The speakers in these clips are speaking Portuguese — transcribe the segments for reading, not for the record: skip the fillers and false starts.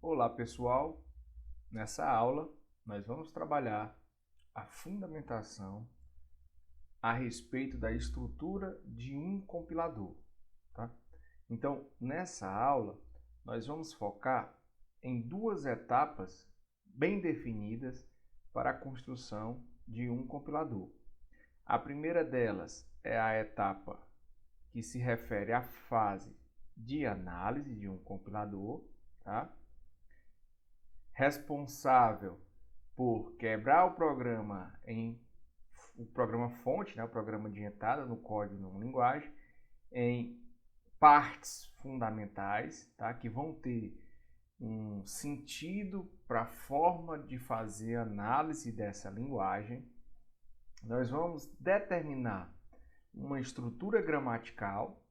Olá pessoal, nessa aula nós vamos trabalhar a fundamentação a respeito da estrutura de um compilador, tá? Então, nessa aula nós vamos focar em duas etapas bem definidas para a construção de um compilador. A primeira delas é a etapa que se refere à fase de análise de um compilador, tá? Responsável por quebrar o programa fonte, né, o programa de entrada no código numa linguagem, em partes fundamentais, tá, que vão ter um sentido para a forma de fazer análise dessa linguagem. Nós vamos determinar uma estrutura gramatical.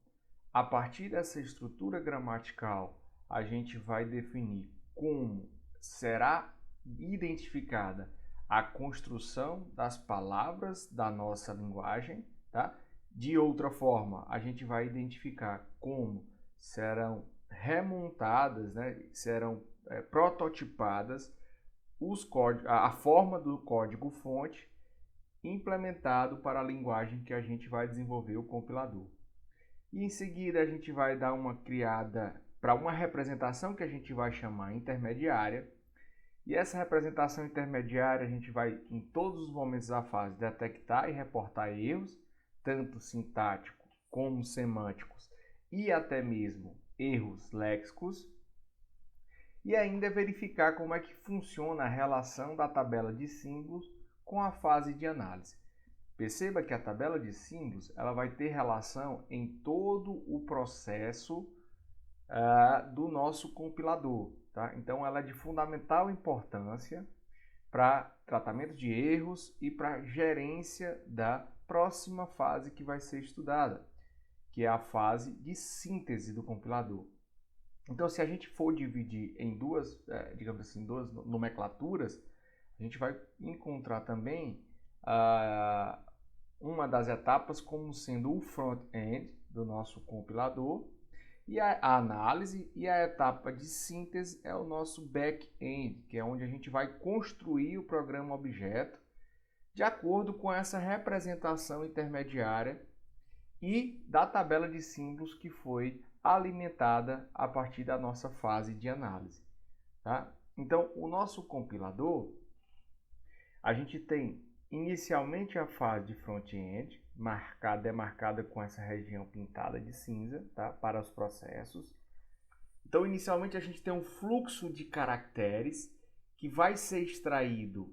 A partir dessa estrutura gramatical, a gente vai definir como será identificada a construção das palavras da nossa linguagem, tá? De outra forma, a gente vai identificar como serão remontadas, né? Serão prototipadas a forma do código-fonte implementado para a linguagem que a gente vai desenvolver o compilador. E em seguida a gente vai dar uma criada para uma representação que a gente vai chamar intermediária. E essa representação intermediária a gente vai, em todos os momentos da fase, detectar e reportar erros, tanto sintáticos como semânticos e até mesmo erros léxicos. E ainda verificar como é que funciona a relação da tabela de símbolos com a fase de análise. Perceba que a tabela de símbolos ela vai ter relação em todo o processo do nosso compilador. Tá? Então, ela é de fundamental importância para tratamento de erros e para gerência da próxima fase que vai ser estudada, que é a fase de síntese do compilador. Então, se a gente for dividir em duas, digamos assim, duas nomenclaturas, a gente vai encontrar também uma das etapas como sendo o front-end do nosso compilador, e a análise e a etapa de síntese é o nosso back-end, que é onde a gente vai construir o programa objeto de acordo com essa representação intermediária e da tabela de símbolos que foi alimentada a partir da nossa fase de análise. Tá? Então, o nosso compilador, a gente tem inicialmente a fase de front-end, demarcada com essa região pintada de cinza, tá? Para os processos. Então, inicialmente a gente tem um fluxo de caracteres que vai ser extraído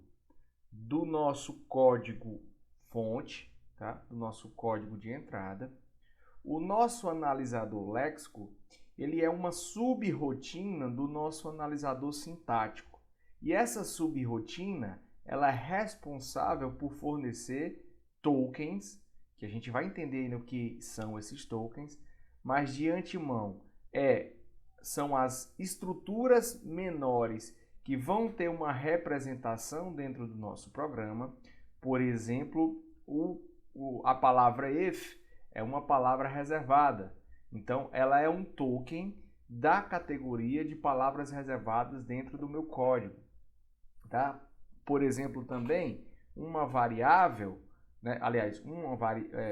do nosso código fonte, tá? Do nosso código de entrada. O nosso analisador léxico, ele é uma sub-rotina do nosso analisador sintático. E essa sub-rotina ela é responsável por fornecer tokens, que a gente vai entender no que são esses tokens, mas de antemão são as estruturas menores que vão ter uma representação dentro do nosso programa. Por exemplo, a palavra if é uma palavra reservada, então ela é um token da categoria de palavras reservadas dentro do meu código, tá? Por exemplo, também uma variável, né? Aliás,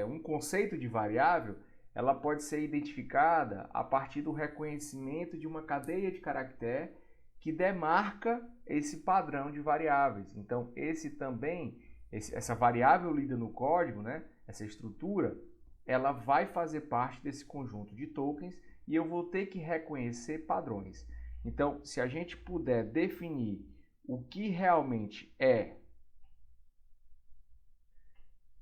um conceito de variável, ela pode ser identificada a partir do reconhecimento de uma cadeia de caractere que demarca esse padrão de variáveis. Então, essa variável lida no código, né? Essa estrutura, ela vai fazer parte desse conjunto de tokens e eu vou ter que reconhecer padrões. Então, se a gente puder definir o que realmente é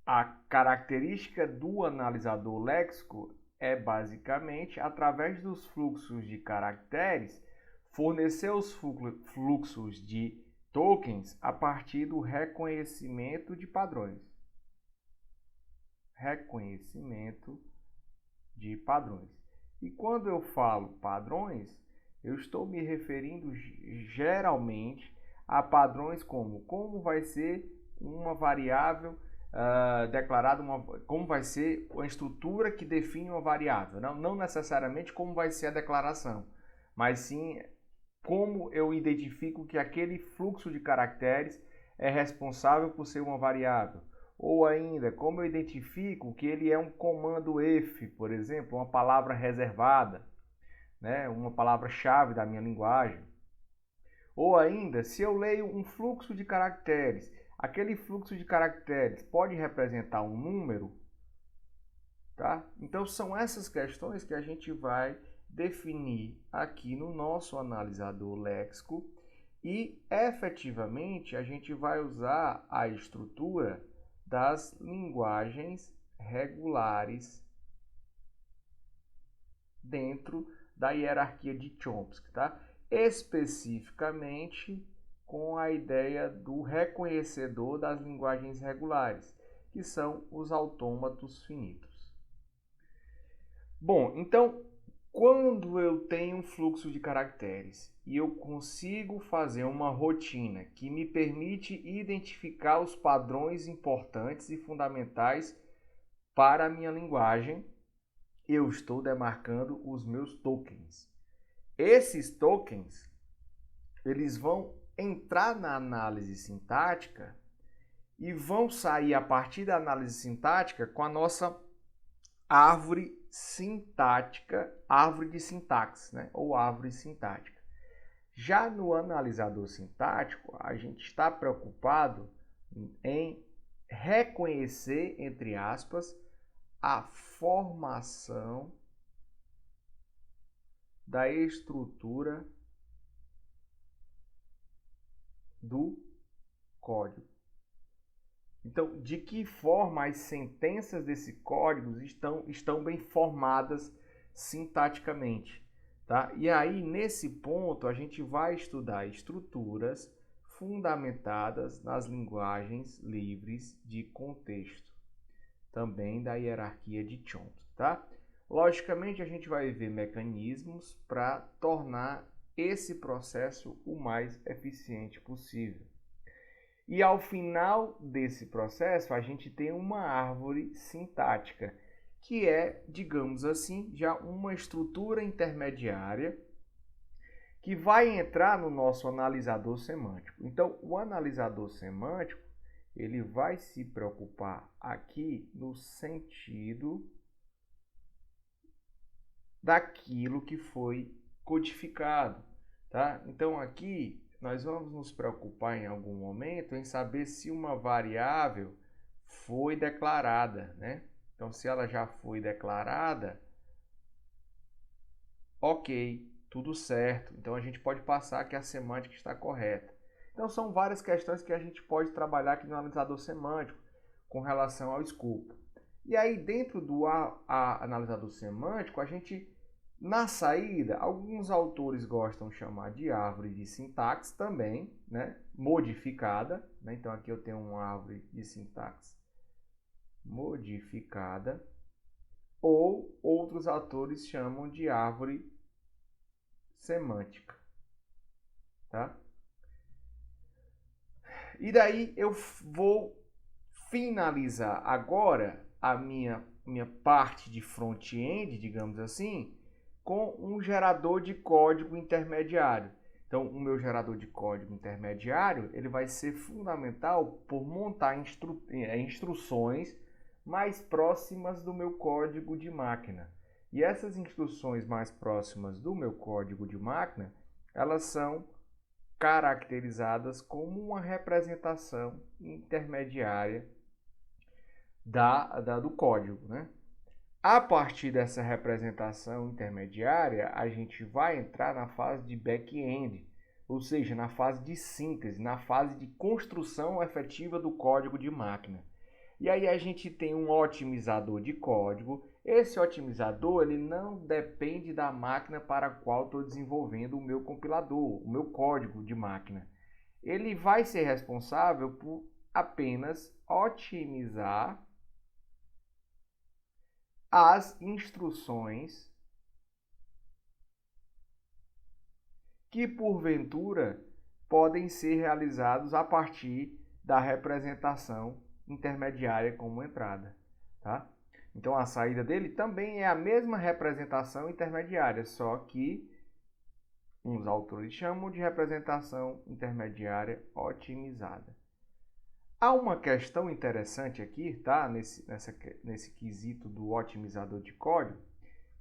a característica do analisador léxico, é basicamente, através dos fluxos de caracteres, fornecer os fluxos de tokens a partir do reconhecimento de padrões. Reconhecimento de padrões. E quando eu falo padrões, eu estou me referindo geralmente a padrões como vai ser uma variável declarada, como vai ser a estrutura que define uma variável. Não necessariamente como vai ser a declaração, mas sim como eu identifico que aquele fluxo de caracteres é responsável por ser uma variável. Ou ainda, como eu identifico que ele é um comando if, por exemplo, uma palavra reservada, né? Uma palavra-chave da minha linguagem. Ou ainda, se eu leio um fluxo de caracteres, aquele fluxo de caracteres pode representar um número, tá? Então são essas questões que a gente vai definir aqui no nosso analisador léxico e efetivamente a gente vai usar a estrutura das linguagens regulares dentro da hierarquia de Chomsky, tá? Especificamente com a ideia do reconhecedor das linguagens regulares, que são os autômatos finitos. Bom, então, quando eu tenho um fluxo de caracteres e eu consigo fazer uma rotina que me permite identificar os padrões importantes e fundamentais para a minha linguagem, eu estou demarcando os meus tokens. Esses tokens, eles vão entrar na análise sintática e vão sair a partir da análise sintática com a nossa árvore sintática, árvore de sintaxe, né? Ou árvore sintática. Já no analisador sintático, a gente está preocupado em reconhecer, entre aspas, a formação da estrutura do código. Então, de que forma as sentenças desse código estão bem formadas sintaticamente, tá? E aí, nesse ponto, a gente vai estudar estruturas fundamentadas nas linguagens livres de contexto, também da hierarquia de Chomsky, tá? Logicamente, a gente vai ver mecanismos para tornar esse processo o mais eficiente possível. E ao final desse processo, a gente tem uma árvore sintática, que é, digamos assim, já uma estrutura intermediária que vai entrar no nosso analisador semântico. Então, o analisador semântico, ele vai se preocupar aqui no sentido daquilo que foi codificado, tá? Então, aqui nós vamos nos preocupar em algum momento em saber se uma variável foi declarada, né? Então, se ela já foi declarada, ok, tudo certo. Então, a gente pode passar que a semântica está correta. Então, são várias questões que a gente pode trabalhar aqui no analisador semântico com relação ao escopo. E aí, dentro do analisador semântico, a gente, na saída, alguns autores gostam de chamar de árvore de sintaxe também, né? Modificada, né? Então, aqui eu tenho uma árvore de sintaxe modificada, ou outros autores chamam de árvore semântica, tá? E daí eu vou finalizar agora a minha parte de front-end, digamos assim, com um gerador de código intermediário. Então, o meu gerador de código intermediário, ele vai ser fundamental por montar instruções mais próximas do meu código de máquina. E essas instruções mais próximas do meu código de máquina, elas são caracterizadas como uma representação intermediária do código, né? A partir dessa representação intermediária, a gente vai entrar na fase de back-end, ou seja, na fase de síntese, na fase de construção efetiva do código de máquina. E aí a gente tem um otimizador de código. Esse otimizador ele não depende da máquina para a qual estou desenvolvendo o meu compilador, o meu código de máquina. Ele vai ser responsável por apenas otimizar as instruções que porventura podem ser realizados a partir da representação intermediária como entrada, tá? Então a saída dele também é a mesma representação intermediária, só que uns autores chamam de representação intermediária otimizada. Há uma questão interessante aqui, tá? Nesse quesito do otimizador de código,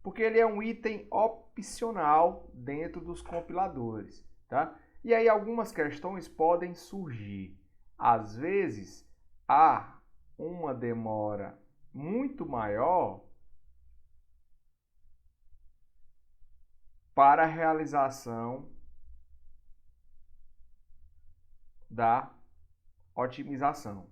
porque ele é um item opcional dentro dos compiladores, tá? E aí algumas questões podem surgir. Às vezes, há uma demora muito maior para a realização da otimização.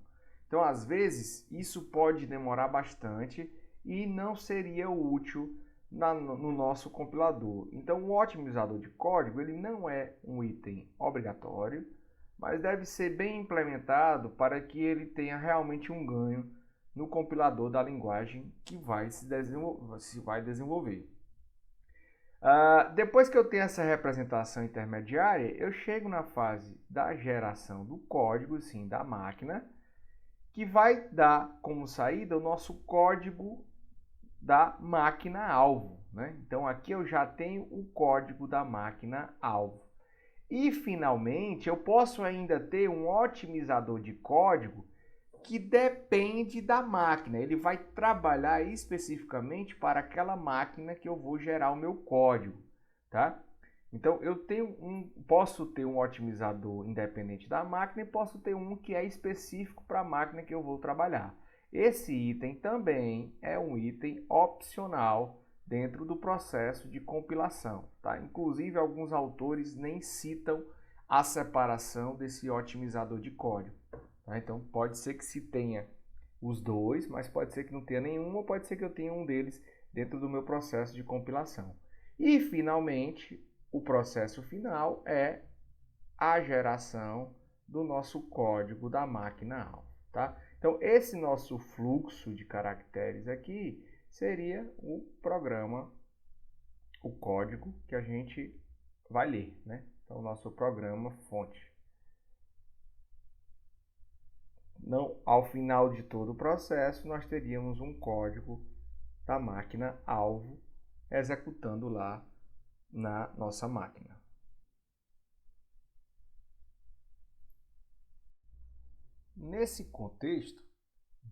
Então, às vezes, isso pode demorar bastante e não seria útil no nosso compilador. Então, o otimizador de código ele não é um item obrigatório, mas deve ser bem implementado para que ele tenha realmente um ganho no compilador da linguagem que se vai desenvolver. Depois que eu tenho essa representação intermediária, eu chego na fase da geração do código, sim, da máquina, que vai dar como saída o nosso código da máquina-alvo, né? Então, aqui eu já tenho o código da máquina-alvo. E, finalmente, eu posso ainda ter um otimizador de código que depende da máquina. Ele vai trabalhar especificamente para aquela máquina que eu vou gerar o meu código, tá? Então, posso ter um otimizador independente da máquina e posso ter um que é específico para a máquina que eu vou trabalhar. Esse item também é um item opcional dentro do processo de compilação, tá? Inclusive, alguns autores nem citam a separação desse otimizador de código. Tá? Então, pode ser que se tenha os dois, mas pode ser que não tenha nenhum, ou pode ser que eu tenha um deles dentro do meu processo de compilação. E, finalmente, o processo final é a geração do nosso código da máquina-alvo. Tá? Então, esse nosso fluxo de caracteres aqui seria o programa, o código que a gente vai ler, né? Então, o nosso programa fonte. Ao final de todo o processo, nós teríamos um código da máquina-alvo executando lá na nossa máquina. Nesse contexto,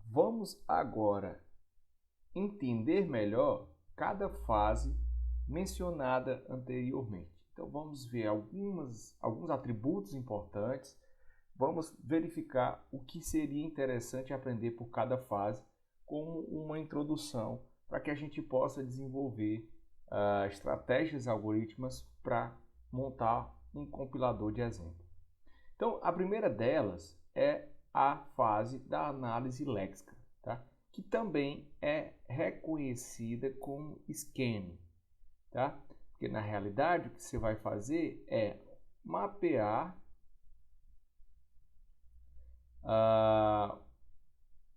vamos agora entender melhor cada fase mencionada anteriormente. Então, vamos ver alguns atributos importantes. Vamos verificar o que seria interessante aprender por cada fase, como uma introdução, para que a gente possa desenvolver estratégias algorítmicas para montar um compilador de exemplo. Então, a primeira delas é a fase da análise léxica, tá? Que também é reconhecida como scanning, tá? Porque na realidade o que você vai fazer é mapear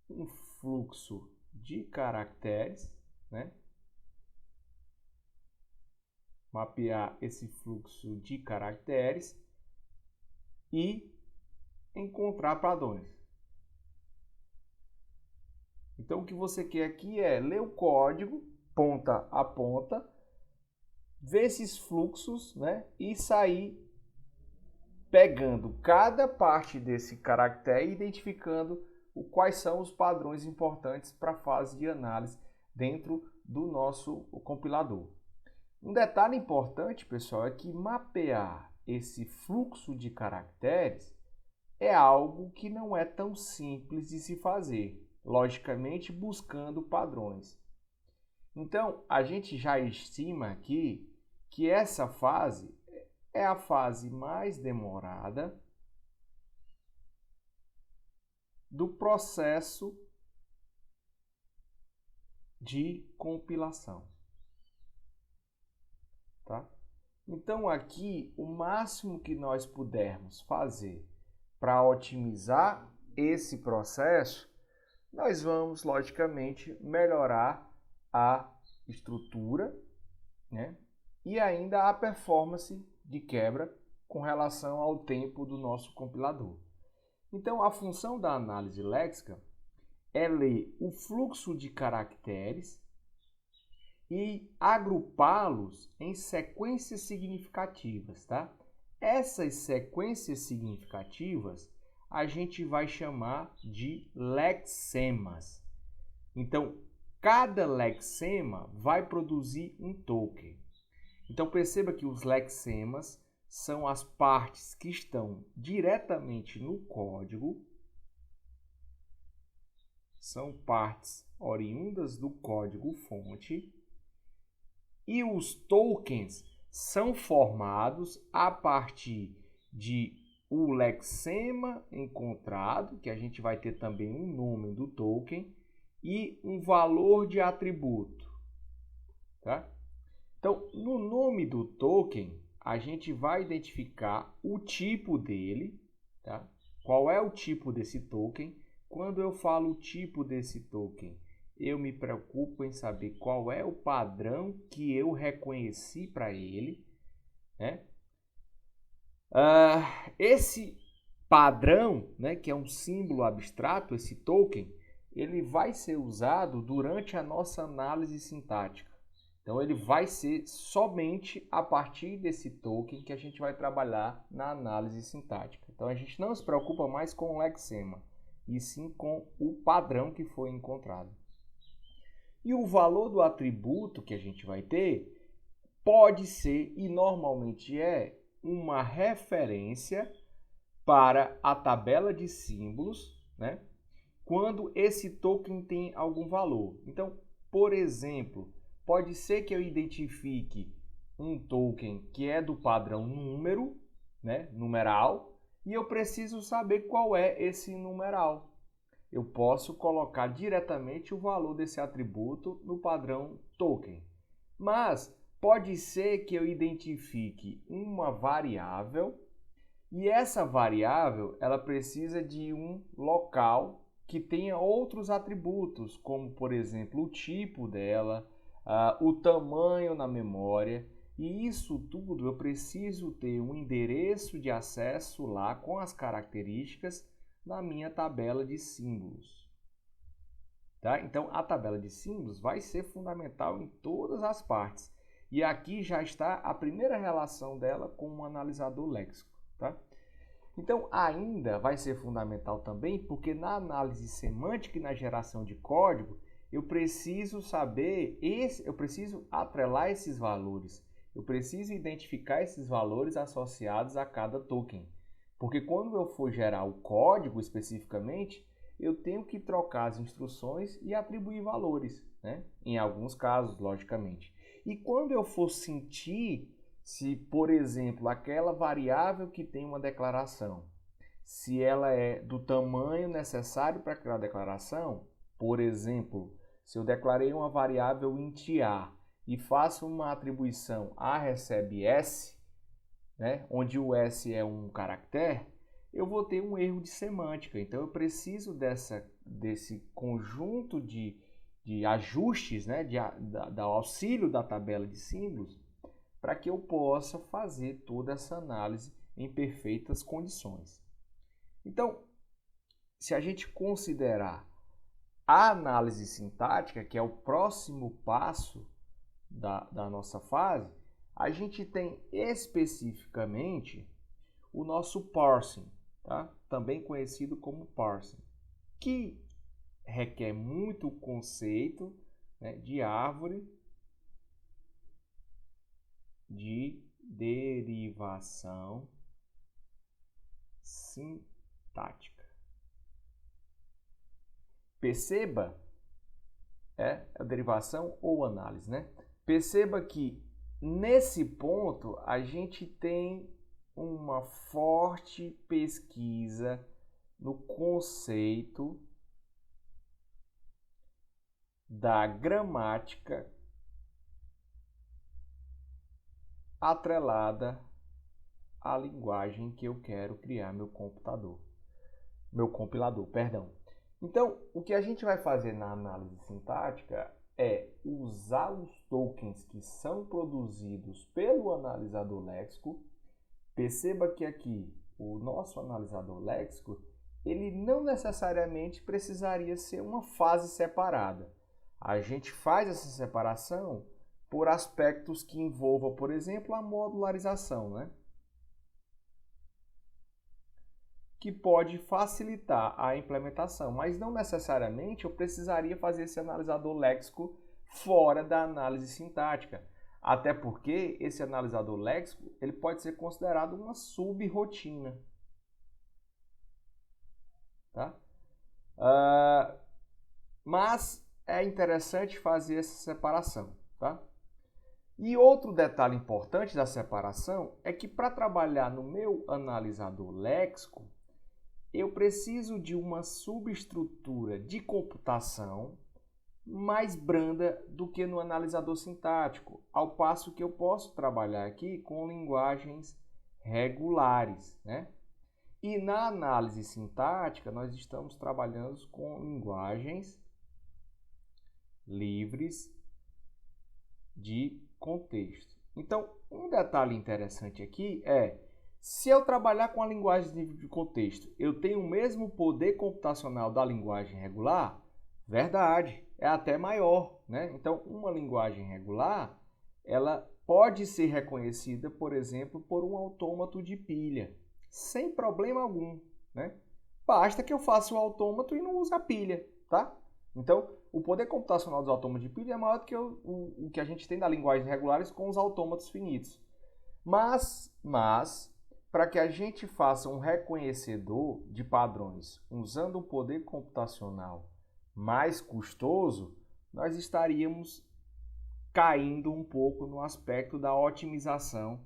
um fluxo de caracteres, né? Mapear esse fluxo de caracteres e encontrar padrões. Então, o que você quer aqui é ler o código ponta a ponta, ver esses fluxos, né? E sair pegando cada parte desse caractere e identificando quais são os padrões importantes para a fase de análise dentro do nosso compilador. Um detalhe importante, pessoal, é que mapear esse fluxo de caracteres é algo que não é tão simples de se fazer, logicamente buscando padrões. Então, a gente já estima aqui que essa fase é a fase mais demorada do processo de compilação. Tá? Então, aqui, o máximo que nós pudermos fazer para otimizar esse processo, nós vamos, logicamente, melhorar a estrutura, né? E ainda a performance de quebra com relação ao tempo do nosso compilador. Então, a função da análise léxica é ler o fluxo de caracteres e agrupá-los em sequências significativas, tá? Essas sequências significativas a gente vai chamar de lexemas. Então, cada lexema vai produzir um token. Então, perceba que os lexemas são as partes que estão diretamente no código, são partes oriundas do código-fonte, e os tokens são formados a partir de o lexema encontrado, que a gente vai ter também um nome do token, e um valor de atributo. Tá? Então, no nome do token, a gente vai identificar o tipo dele, tá? Qual é o tipo desse token. Quando eu falo o tipo desse token, eu me preocupo em saber qual é o padrão que eu reconheci para ele, né? Esse padrão, né, que é um símbolo abstrato, esse token, ele vai ser usado durante a nossa análise sintática. Então, ele vai ser somente a partir desse token que a gente vai trabalhar na análise sintática. Então, a gente não se preocupa mais com o lexema, e sim com o padrão que foi encontrado. E o valor do atributo que a gente vai ter pode ser, e normalmente é, uma referência para a tabela de símbolos, né? Quando esse token tem algum valor. Então, por exemplo, pode ser que eu identifique um token que é do padrão número, né, numeral, e eu preciso saber qual é esse numeral. Eu posso colocar diretamente o valor desse atributo no padrão token. Mas pode ser que eu identifique uma variável e essa variável ela precisa de um local que tenha outros atributos, como por exemplo o tipo dela, o tamanho na memória, e isso tudo eu preciso ter um endereço de acesso lá com as características na minha tabela de símbolos. Tá? Então a tabela de símbolos vai ser fundamental em todas as partes. E aqui já está a primeira relação dela com o analisador léxico. Tá? Então, ainda vai ser fundamental também, porque na análise semântica e na geração de código, eu preciso saber, eu preciso atrelar esses valores. Eu preciso identificar esses valores associados a cada token. Porque quando eu for gerar o código especificamente, eu tenho que trocar as instruções e atribuir valores, né? Em alguns casos, logicamente. E quando eu for sentir se, por exemplo, aquela variável que tem uma declaração, se ela é do tamanho necessário para aquela declaração, por exemplo, se eu declarei uma variável int a e faço uma atribuição a recebe s, né, onde o s é um caractere, eu vou ter um erro de semântica. Então, eu preciso desse conjunto de ajustes, né, do auxílio da tabela de símbolos, para que eu possa fazer toda essa análise em perfeitas condições. Então, se a gente considerar a análise sintática, que é o próximo passo da nossa fase, a gente tem especificamente o nosso parsing, tá? Também conhecido como parsing, que requer muito conceito, né, de árvore de derivação sintática. Perceba, a derivação ou análise, né? Perceba que nesse ponto a gente tem uma forte pesquisa no conceito da gramática atrelada à linguagem que eu quero criar meu compilador, perdão. Então, o que a gente vai fazer na análise sintática é usar os tokens que são produzidos pelo analisador léxico. Perceba que aqui o nosso analisador léxico, ele não necessariamente precisaria ser uma fase separada. A gente faz essa separação por aspectos que envolvam, por exemplo, a modularização, né? Que pode facilitar a implementação, mas não necessariamente eu precisaria fazer esse analisador léxico fora da análise sintática, até porque esse analisador léxico ele pode ser considerado uma sub-rotina, tá? Mas é interessante fazer essa separação, tá? E outro detalhe importante da separação é que para trabalhar no meu analisador léxico, eu preciso de uma subestrutura de computação mais branda do que no analisador sintático, ao passo que eu posso trabalhar aqui com linguagens regulares, né? E na análise sintática, nós estamos trabalhando com linguagens livres de contexto. Então, um detalhe interessante aqui é, se eu trabalhar com a linguagem livre de contexto, eu tenho o mesmo poder computacional da linguagem regular? Verdade, é até maior, né? Então, uma linguagem regular, ela pode ser reconhecida, por exemplo, por um autômato de pilha, sem problema algum, né? Basta que eu faça o autômato e não use a pilha, tá? Então, o poder computacional dos autômatos de pilha é maior do que o que a gente tem da linguagem regulares com os autômatos finitos. Mas para que a gente faça um reconhecedor de padrões usando um poder computacional mais custoso, nós estaríamos caindo um pouco no aspecto da otimização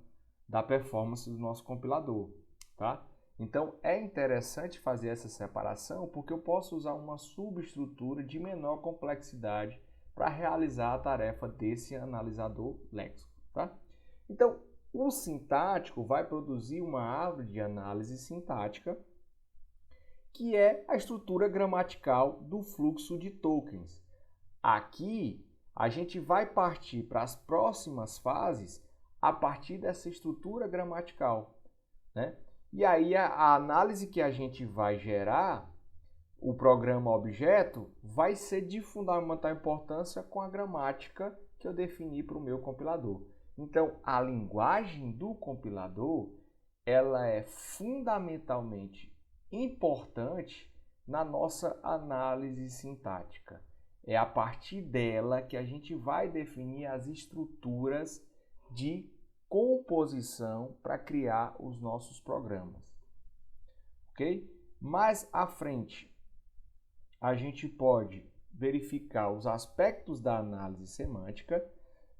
da performance do nosso compilador, tá? Então, é interessante fazer essa separação porque eu posso usar uma subestrutura de menor complexidade para realizar a tarefa desse analisador léxico, tá? Então, o sintático vai produzir uma árvore de análise sintática que é a estrutura gramatical do fluxo de tokens. Aqui, a gente vai partir para as próximas fases a partir dessa estrutura gramatical, né? E aí a análise que a gente vai gerar, o programa objeto, vai ser de fundamental importância com a gramática que eu defini para o meu compilador. Então, a linguagem do compilador, ela é fundamentalmente importante na nossa análise sintática. É a partir dela que a gente vai definir as estruturas de composição para criar os nossos programas, ok? Mais à frente, a gente pode verificar os aspectos da análise semântica.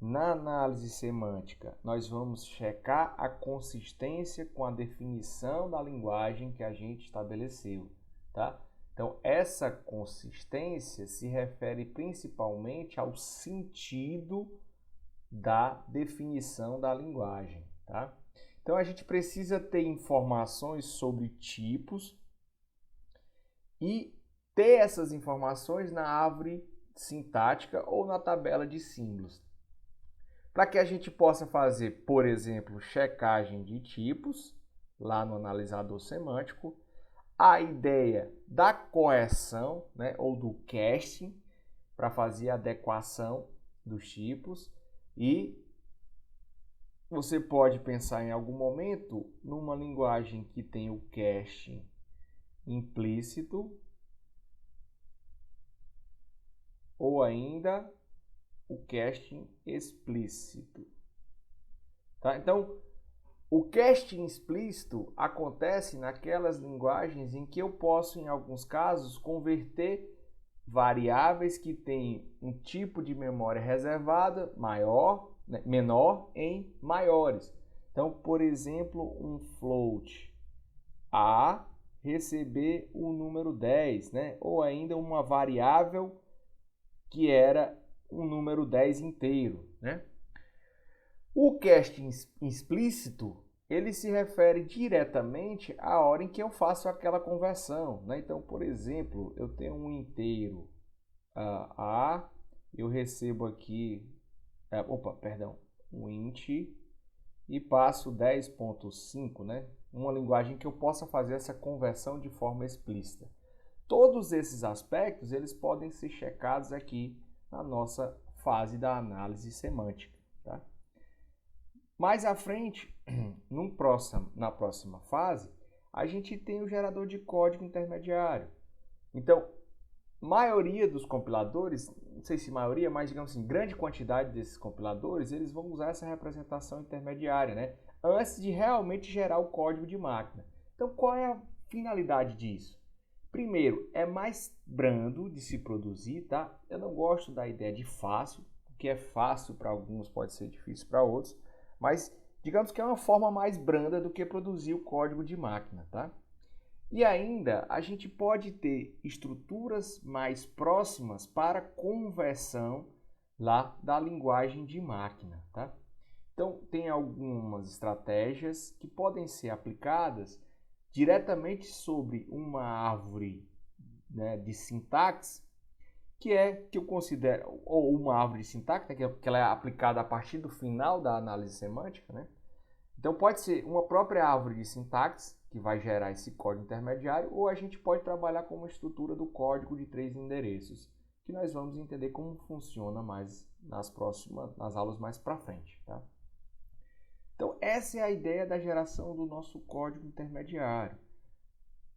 Na análise semântica, nós vamos checar a consistência com a definição da linguagem que a gente estabeleceu, tá? Então, essa consistência se refere principalmente ao sentido da definição da linguagem, tá? Então, a gente precisa ter informações sobre tipos e ter essas informações na árvore sintática ou na tabela de símbolos. Para que a gente possa fazer, por exemplo, checagem de tipos, lá no analisador semântico, a ideia da correção, né, ou do casting, para fazer a adequação dos tipos, e você pode pensar em algum momento numa linguagem que tem o casting implícito, ou ainda o casting explícito, tá? Então, o casting explícito acontece naquelas linguagens em que eu posso, em alguns casos, converter variáveis que têm um tipo de memória reservada maior, né, menor em maiores. Então, por exemplo, um float a receber o número 10, né? Ou ainda uma variável que era um número 10 inteiro, né? O casting explícito, ele se refere diretamente à hora em que eu faço aquela conversão, né? Então, por exemplo, eu tenho um inteiro A, eu recebo aqui, um int e passo 10.5, né? Uma linguagem que eu possa fazer essa conversão de forma explícita. Todos esses aspectos, eles podem ser checados aqui na nossa fase da análise semântica. tá? Mais à frente, na próxima fase, a gente tem o gerador de código intermediário. Então, maioria dos compiladores, não sei se maioria, mas digamos assim, grande quantidade desses compiladores, eles vão usar essa representação intermediária, né? Antes de realmente gerar o código de máquina. Então, qual é a finalidade disso? Primeiro, é mais brando de se produzir, tá? Eu não gosto da ideia de fácil, porque é fácil para alguns, pode ser difícil para outros, mas digamos que é uma forma mais branda do que produzir o código de máquina, tá? E ainda a gente pode ter estruturas mais próximas para conversão lá da linguagem de máquina, tá? Então tem algumas estratégias que podem ser aplicadas diretamente sobre uma árvore, né, de sintaxe, que eu considero, ou uma árvore de sintaxe, né, que ela é aplicada a partir do final da análise semântica, né? Então pode ser uma própria árvore de sintaxe que vai gerar esse código intermediário, ou a gente pode trabalhar com uma estrutura do código de 3 endereços, que nós vamos entender como funciona mais nas aulas mais para frente, tá? Então essa é a ideia da geração do nosso código intermediário.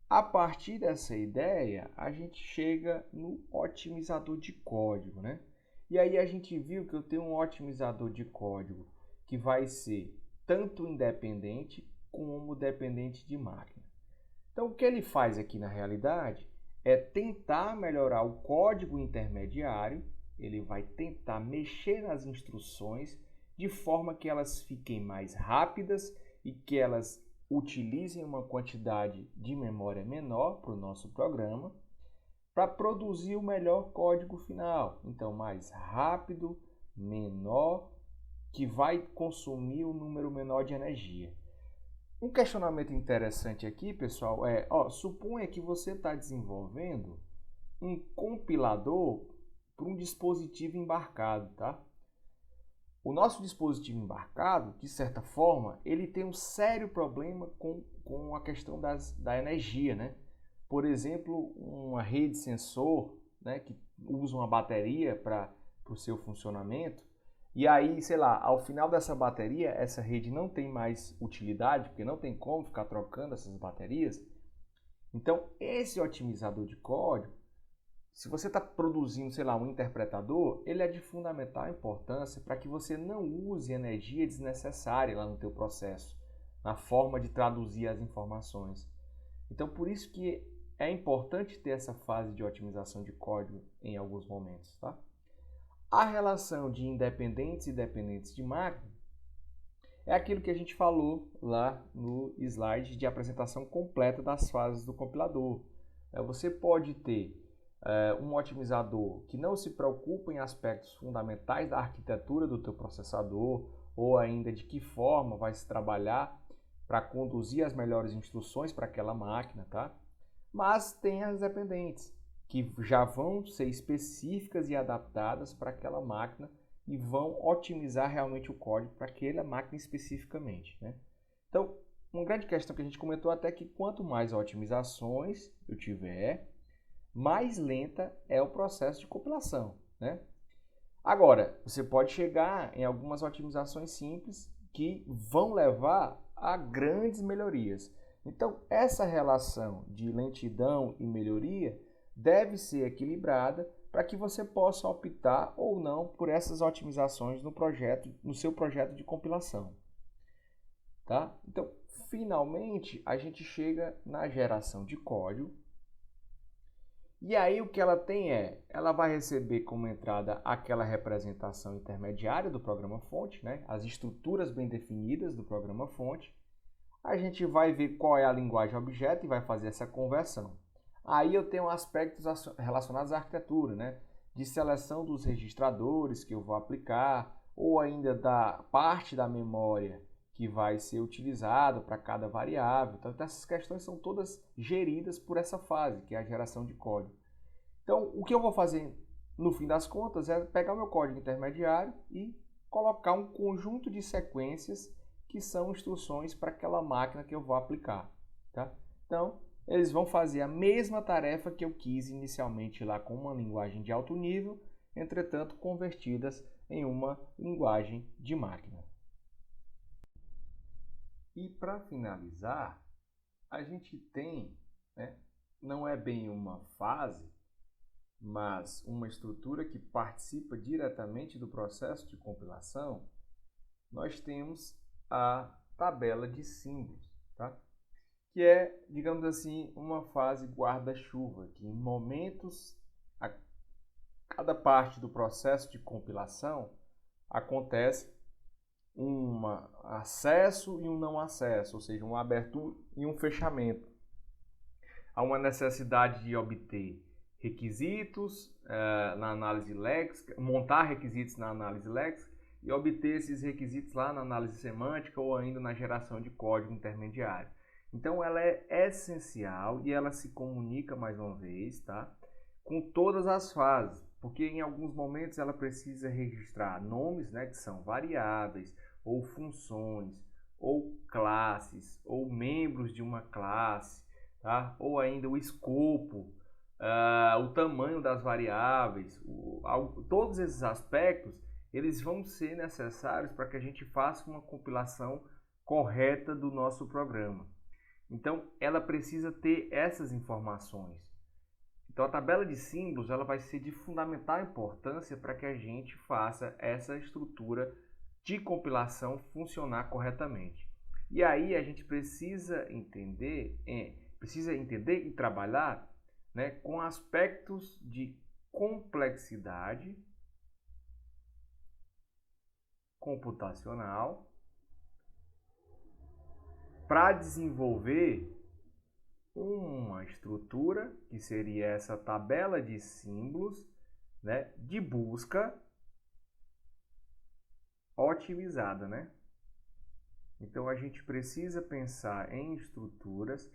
A partir dessa ideia, a gente chega no otimizador de código, né? E aí a gente viu que eu tenho um otimizador de código que vai ser tanto independente como dependente de máquina. Então, o que ele faz aqui na realidade é tentar melhorar o código intermediário, ele vai tentar mexer nas instruções de forma que elas fiquem mais rápidas e que elas utilizem uma quantidade de memória menor para o nosso programa, para produzir o melhor código final. Então, mais rápido, menor, que vai consumir um número menor de energia. Um questionamento interessante aqui, pessoal, suponha que você está desenvolvendo um compilador para um dispositivo embarcado, tá? O nosso dispositivo embarcado, de certa forma, ele tem um sério problema com a questão da energia, né? Por exemplo, uma rede sensor, né, que usa uma bateria para o seu funcionamento, e aí, sei lá, ao final dessa bateria, essa rede não tem mais utilidade, porque não tem como ficar trocando essas baterias. Então, esse otimizador de código, se você está produzindo, sei lá, um interpretador, ele é de fundamental importância para que você não use energia desnecessária lá no teu processo, na forma de traduzir as informações. Então, por isso que é importante ter essa fase de otimização de código em alguns momentos, tá? A relação de independentes e dependentes de máquina é aquilo que a gente falou lá no slide de apresentação completa das fases do compilador. Você pode ter um otimizador que não se preocupa em aspectos fundamentais da arquitetura do teu processador, ou ainda de que forma vai se trabalhar para conduzir as melhores instruções para aquela máquina, tá? Mas tem as dependentes, que já vão ser específicas e adaptadas para aquela máquina e vão otimizar realmente o código para aquela máquina especificamente, né? Então, uma grande questão que a gente comentou até que quanto mais otimizações eu tiver, mais lenta é o processo de compilação, né? Agora, você pode chegar em algumas otimizações simples que vão levar a grandes melhorias. Então, essa relação de lentidão e melhoria deve ser equilibrada para que você possa optar ou não por essas otimizações no seu projeto de compilação, tá? Então, finalmente, a gente chega na geração de código. E aí o que ela tem ela vai receber como entrada aquela representação intermediária do programa-fonte, né? As estruturas bem definidas do programa-fonte. A gente vai ver qual é a linguagem objeto e vai fazer essa conversão. Aí eu tenho aspectos relacionados à arquitetura, né? De seleção dos registradores que eu vou aplicar, ou ainda da parte da memória que vai ser utilizado para cada variável. Então, essas questões são todas geridas por essa fase, que é a geração de código. Então, o que eu vou fazer, no fim das contas, é pegar o meu código intermediário e colocar um conjunto de sequências que são instruções para aquela máquina que eu vou aplicar, tá? Então, eles vão fazer a mesma tarefa que eu quis inicialmente lá com uma linguagem de alto nível, entretanto convertidas em uma linguagem de máquina. E para finalizar, a gente tem, não é bem uma fase, mas uma estrutura que participa diretamente do processo de compilação. Nós temos a tabela de símbolos, tá? Que é, digamos assim, uma fase guarda-chuva, que em momentos, a cada parte do processo de compilação, acontece um acesso e um não acesso, ou seja, uma abertura e um fechamento. Há uma necessidade de obter requisitos na análise léxica, montar requisitos na análise léxica e obter esses requisitos lá na análise semântica ou ainda na geração de código intermediário. Então ela é essencial e ela se comunica, mais uma vez, tá? Com todas as fases, porque em alguns momentos ela precisa registrar nomes, que são variáveis, ou funções, ou classes, ou membros de uma classe, tá? Ou ainda o escopo, o tamanho das variáveis, todos esses aspectos, eles vão ser necessários para que a gente faça uma compilação correta do nosso programa. Então, ela precisa ter essas informações. Então, a tabela de símbolos ela vai ser de fundamental importância para que a gente faça essa estrutura de compilação funcionar corretamente. E aí a gente precisa entender e trabalhar, com aspectos de complexidade computacional para desenvolver uma estrutura que seria essa tabela de símbolos, de busca otimizada, Então a gente precisa pensar em estruturas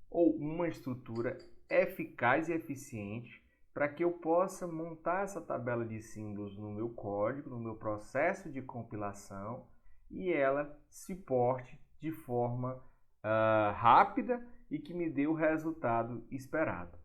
ou uma estrutura eficaz e eficiente para que eu possa montar essa tabela de símbolos no meu código, no meu processo de compilação e ela se porte de forma rápida e que me dê o resultado esperado.